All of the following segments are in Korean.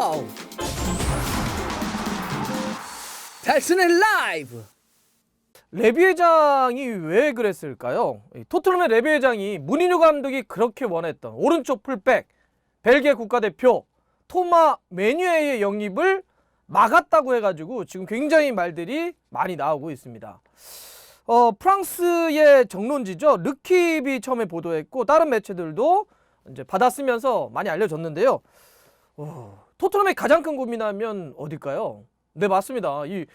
와우! 달슨의 라이브! 레비 회장이 왜 그랬을까요? 토트넘의 레비 회장이 무리뉴 감독이 그렇게 원했던 오른쪽 풀백 벨기에 국가대표 토마 메뉴에의 영입을 막았다고 해가지고 지금 굉장히 말들이 많이 나오고 있습니다. 프랑스의 정론지죠. 르킵이 처음에 보도했고 다른 매체들도 이제 받아쓰면서 많이 알려졌는데요. 토트넘의 가장 큰 고민하면 어딜까요? 네, 맞습니다. 이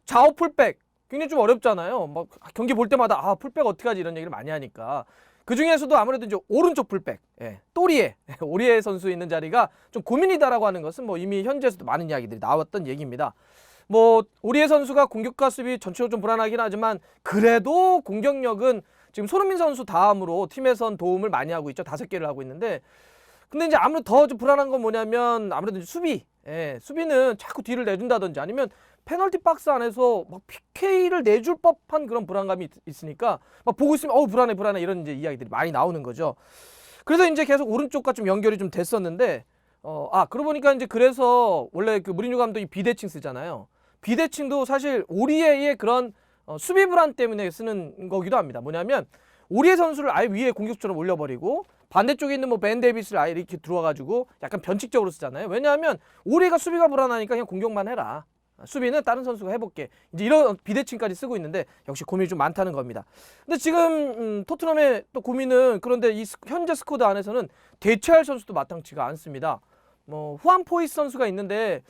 좌우 풀백 굉장히 좀 어렵잖아요. 막 경기 볼 때마다 풀백 어떻게 하지 이런 얘기를 많이 하니까 그 중에서도 아무래도 이제 오른쪽 풀백, 또리에 오리에 선수 있는 자리가 좀 고민이다라고 하는 것은 뭐 이미 현지에서도 많은 이야기들이 나왔던 얘기입니다. 뭐 오리에 선수가 공격과 수비 전체적으로 좀 불안하긴 하지만 그래도 공격력은 지금 손흥민 선수 다음으로 팀에선 도움을 많이 하고 있죠. 5개를 하고 있는데 근데 이제 아무래도 더 좀 불안한 건 뭐냐면 아무래도 수비. 수비는 자꾸 뒤를 내준다든지 아니면 페널티 박스 안에서 막 PK를 내줄 법한 그런 불안감이 있으니까 막 보고 있으면 불안해 이런 이제 이야기들이 많이 나오는 거죠. 그래서 이제 계속 오른쪽과 좀 연결이 좀 됐었는데 그러고 보니까 이제 그래서 원래 그 무리뉴 감독이 비대칭 쓰잖아요. 비대칭도 사실 오리에의 그런 수비 불안 때문에 쓰는 거기도 합니다. 뭐냐면 오리에 선수를 아예 위에 공격수처럼 올려버리고 반대쪽에 있는 뭐 벤 데이비스를 아예 이렇게 들어와가지고 약간 변칙적으로 쓰잖아요. 왜냐하면 오리가 수비가 불안하니까 그냥 공격만 해라. 수비는 다른 선수가 해볼게. 이제 이런 비대칭까지 쓰고 있는데 역시 고민이 좀 많다는 겁니다. 근데 지금 토트넘의 또 고민은 그런데 이 현재 스쿼드 안에서는 대체할 선수도 마땅치가 않습니다. 뭐 후안 포이스 선수가 있는데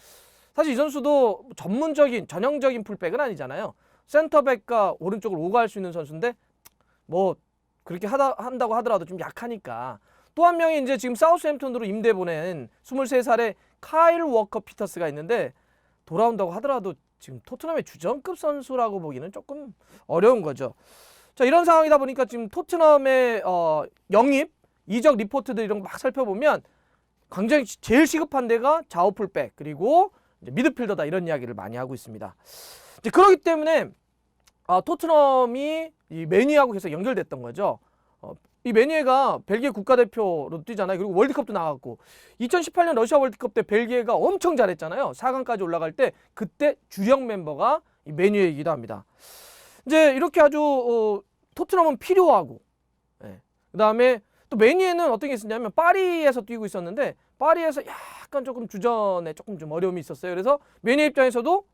사실 이 선수도 전형적인 풀백은 아니잖아요. 센터백과 오른쪽을 오가할 수 있는 선수인데 뭐 그렇게 한다고 하더라도 좀 약하니까 또 한 명이 이제 지금 사우스햄튼으로 임대 보낸 23살의 카일 워커 피터스가 있는데 돌아온다고 하더라도 지금 토트넘의 주전급 선수라고 보기는 조금 어려운 거죠. 자, 이런 상황이다 보니까 지금 토트넘의 영입, 이적 리포트들 이런 거 막 살펴보면 굉장히 제일 시급한 데가 좌우 풀백 그리고 이제 미드필더다 이런 이야기를 많이 하고 있습니다. 이제 그렇기 때문에 토트넘이 이 메뉴하고 계속 연결됐던 거죠. 이 메뉴가 벨기에 국가대표로 뛰잖아요. 그리고 월드컵도 나갔고 2018년 러시아 월드컵 때 벨기에가 엄청 잘했잖아요. 4강까지 올라갈 때 그때 주력 멤버가 이 메뉴이기도 합니다. 이제 이렇게 아주 토트넘은 필요하고 그다음에 또 메뉴에는 어떤 게 있었냐면 파리에서 뛰고 있었는데 파리에서 약간 조금 주전에 조금 좀 어려움이 있었어요. 그래서 메뉴 입장에서도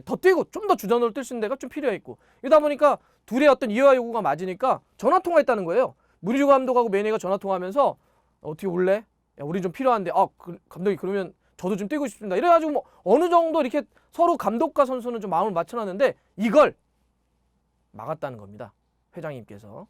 더 뛰고 좀 더 주전으로 뛸 수 있는 데가 좀 필요했고 이러다 보니까 둘의 어떤 이해와 요구가 맞으니까 전화 통화했다는 거예요. 무리뉴 감독하고 메뉴가 전화 통화하면서 어떻게 올래? 야, 우리 좀 필요한데 감독이 그러면 저도 좀 뛰고 싶습니다. 이래가지고 뭐 어느 정도 이렇게 서로 감독과 선수는 좀 마음을 맞춰놨는데 이걸 막았다는 겁니다. 회장님께서.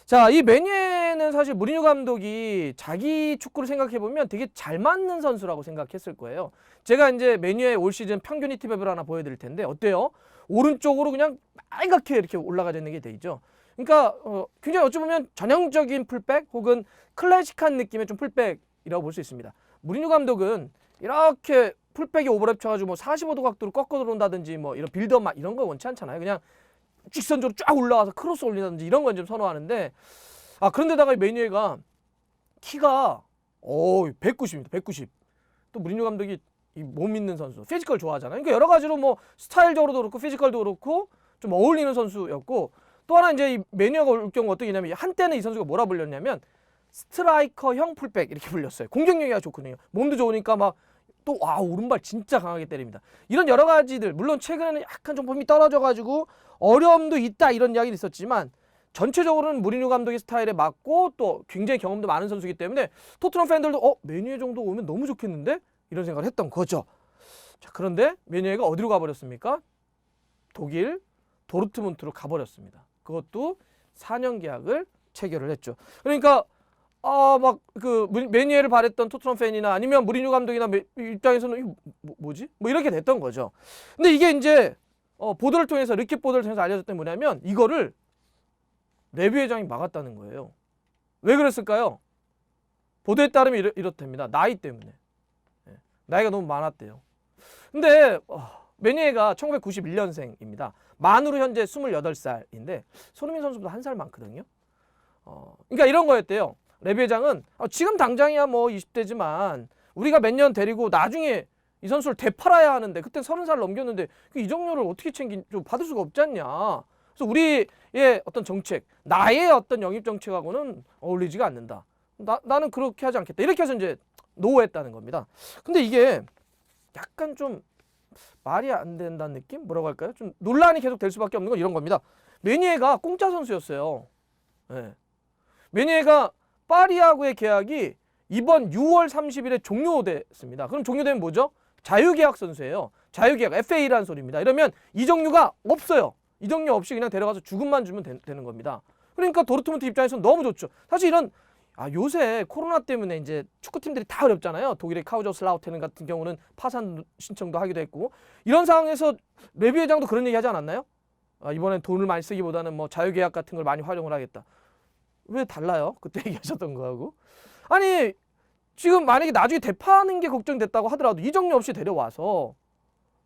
자, 이 메뉴에는 사실 무리뉴 감독이 자기 축구를 생각해보면 되게 잘 맞는 선수라고 생각했을 거예요. 제가 이제 메뉴의 올 시즌 평균 히트맵을 하나 보여드릴 텐데 어때요? 오른쪽으로 그냥 빨갛게 이렇게 올라가져 있는 게 돼 있죠. 그러니까 굉장히 어찌 보면 전형적인 풀백 혹은 클래식한 느낌의 좀 풀백이라고 볼 수 있습니다. 무리뉴 감독은 이렇게 풀백이 오버랩 쳐가지고 뭐 45도 각도로 꺾어 들어온다든지 뭐 이런 빌드업 이런 거 원치 않잖아요. 그냥 직선적으로 쫙 올라와서 크로스 올린다든지 이런 건 좀 선호하는데 그런데다가 이 메뉴가 키가 190입니다. 190. 또 무리뉴 감독이 이 몸 있는 선수, 피지컬 좋아하잖아요. 그러니까 여러 가지로 뭐 스타일적으로도 그렇고 피지컬도 그렇고 좀 어울리는 선수였고 또 하나 이제 이 메뉴가 올 경우 어떻게 되냐면 한때는 이 선수가 뭐라 불렸냐면 스트라이커형 풀백 이렇게 불렸어요. 공격력이 아주 좋거든요. 몸도 좋으니까 막 또 오른발 진짜 강하게 때립니다. 이런 여러 가지들 물론 최근에는 약간 좀 폼이 떨어져가지고 어려움도 있다 이런 이야기도 있었지만 전체적으로는 무리뉴 감독의 스타일에 맞고 또 굉장히 경험도 많은 선수이기 때문에 토트넘 팬들도 메뉴에 정도 오면 너무 좋겠는데 이런 생각을 했던 거죠. 자, 그런데 메뉴가 어디로 가버렸습니까? 독일 도르트문트로 가버렸습니다. 그것도 4년 계약을 체결을 했죠. 그러니까 막 그 메뉴를 바랬던 토트넘 팬이나 아니면 무리뉴 감독이나 입장에서는 뭐지? 뭐 이렇게 됐던 거죠. 근데 이게 이제 보도를 통해서 르킵 보도를 통해서 알려졌던 게 뭐냐면 이거를 레비 회장이 막았다는 거예요. 왜 그랬을까요? 보도에 따르면 이렇답니다. 나이 때문에. 나이가 너무 많았대요. 근데 메뉴가 1991년생입니다. 만으로 현재 28살인데 손흥민 선수보다 1살 많거든요. 그러니까 이런 거였대요. 레비 회장은 지금 당장이야 뭐 20대지만 우리가 몇 년 데리고 나중에 이 선수를 되팔아야 하는데 그때 30살 넘겼는데 그 이적료를 어떻게 좀 받을 수가 없지 않냐. 그래서 우리의 어떤 정책, 나의 어떤 영입 정책하고는 어울리지가 않는다. 나는 그렇게 하지 않겠다. 이렇게 해서 이제 노했다는 겁니다. 근데 이게 약간 좀 말이 안 된다는 느낌? 뭐라고 할까요? 좀 논란이 계속 될 수밖에 없는 건 이런 겁니다. 메니에가 공짜 선수였어요. 네. 메니에가 파리하고의 계약이 이번 6월 30일에 종료됐습니다. 그럼 종료되면 뭐죠? 자유계약 선수예요. 자유계약, FA라는 소리입니다. 이러면 이적료가 없어요. 이적료 없이 그냥 데려가서 주급만 주면 되는 겁니다. 그러니까 도르트문트 입장에서는 너무 좋죠. 사실 이런 요새 코로나 때문에 이제 축구팀들이 다 어렵잖아요. 독일의 카우저슬라우테른 같은 경우는 파산 신청도 하기도 했고 이런 상황에서 레비 회장도 그런 얘기 하지 않았나요? 이번엔 돈을 많이 쓰기보다는 뭐 자유계약 같은 걸 많이 활용을 하겠다. 왜 달라요? 그때 얘기하셨던 거하고. 아니 지금 만약에 나중에 대파하는 게 걱정됐다고 하더라도 이적료 없이 데려와서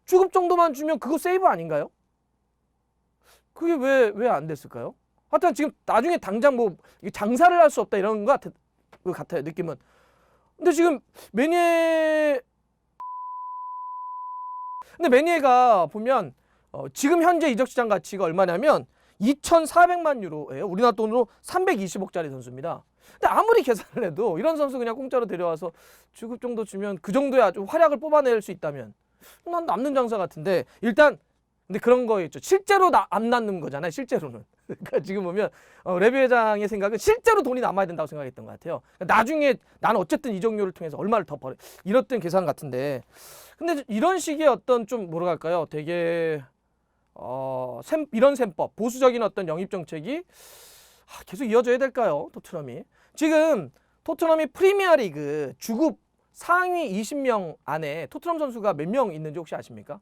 주급 정도만 주면 그거 세이브 아닌가요? 그게 왜 안 됐을까요? 하여튼 지금 나중에 당장 뭐 장사를 할 수 없다 이런 거 같아요 느낌은. 근데 지금 메니에가 보면 지금 현재 이적 시장 가치가 얼마냐면 2,400만 유로예요. 우리나라 돈으로 320억짜리 선수입니다. 근데 아무리 계산을 해도 이런 선수 그냥 공짜로 데려와서 주급 정도 주면 그 정도야 좀 활약을 뽑아낼 수 있다면 난 남는 장사 같은데 일단 근데 그런 거 있죠. 실제로 안 남는 거잖아요. 실제로는. 그러니까 지금 보면 레비 회장의 생각은 실제로 돈이 남아야 된다고 생각했던 것 같아요. 그러니까 나중에 나는 어쨌든 이적료를 통해서 얼마를 더 벌어 이랬던 계산 같은데 근데 이런 식의 어떤 좀 뭐라 할까요? 되게 이런 셈법, 보수적인 어떤 영입 정책이 계속 이어져야 될까요? 토트넘이. 지금 토트넘이 프리미어리그 주급 상위 20명 안에 토트넘 선수가 몇 명 있는지 혹시 아십니까?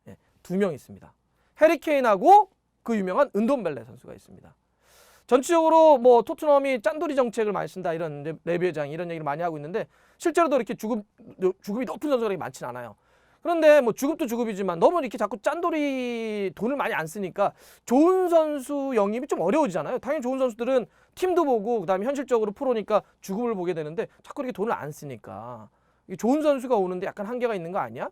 네, 2명 있습니다. 해리케인하고 그 유명한 은돔벨레 선수가 있습니다. 전체적으로 뭐 토트넘이 짠돌이 정책을 많이 쓴다 이런 레비 회장이 이런 얘기를 많이 하고 있는데 실제로도 이렇게 주급이 높은 선수가 그렇게 많진 않아요. 그런데 뭐 주급도 주급이지만 너무 이렇게 자꾸 짠돌이 돈을 많이 안 쓰니까 좋은 선수 영입이 좀 어려워지잖아요. 당연히 좋은 선수들은 팀도 보고 그다음에 현실적으로 프로니까 주급을 보게 되는데 자꾸 이렇게 돈을 안 쓰니까 좋은 선수가 오는데 약간 한계가 있는 거 아니야?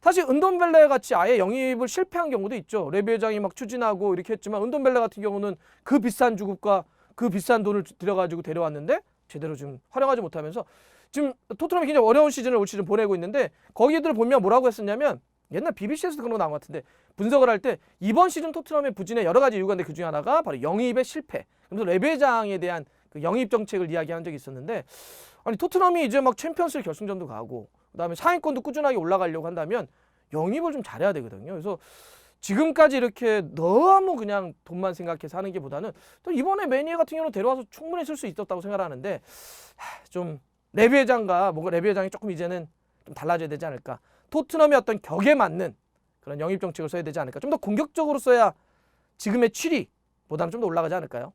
사실 은돔벨레 같이 아예 영입을 실패한 경우도 있죠. 레비 회장이 막 추진하고 이렇게 했지만 은돔벨레 같은 경우는 그 비싼 주급과 그 비싼 돈을 들여가지고 데려왔는데 제대로 지금 활용하지 못하면서 지금 토트넘이 굉장히 어려운 시즌을 올 시즌 보내고 있는데 거기들 보면 뭐라고 했었냐면 옛날 BBC에서도 그런 거 나온 것 같은데 분석을 할 때 이번 시즌 토트넘의 부진에 여러 가지 이유가 있는데 그중에 하나가 바로 영입의 실패. 그래서 레비 회장에 대한 그 영입 정책을 이야기한 적이 있었는데 아니 토트넘이 이제 막 챔피언스리그 결승전도 가고 그다음에 상위권도 꾸준하게 올라가려고 한다면 영입을 좀 잘해야 되거든요. 그래서 지금까지 이렇게 너무 그냥 돈만 생각해서 하는 게 보다는 또 이번에 매니아 같은 경우는 데려와서 충분히 쓸 수 있었다고 생각하는데 좀 레비 회장과 뭔가 레비 회장이 조금 이제는 좀 달라져야 되지 않을까. 토트넘의 어떤 격에 맞는 그런 영입 정책을 써야 되지 않을까. 좀 더 공격적으로 써야 지금의 7위보다는 좀 더 올라가지 않을까요?